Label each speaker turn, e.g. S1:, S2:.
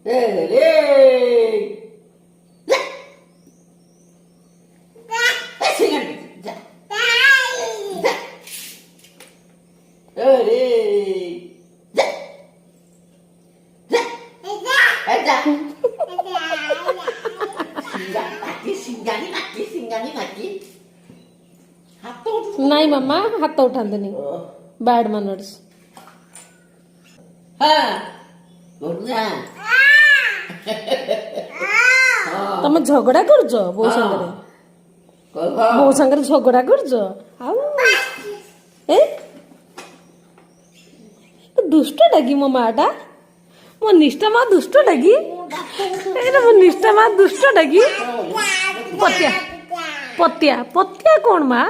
S1: रे
S2: नहीं मम्मा हाथ तो उठाते नहीं बैड मैनर्स तमे झगड़ा करछ बो संगरे बो संगरे झगड़ा करछ आउ ए दुष्ट डगी मो माटा मो निष्ठा मा दुष्ट डगी ए मो निष्ठा मा दुष्ट डगी पत्या पत्या पत्या कौन माँ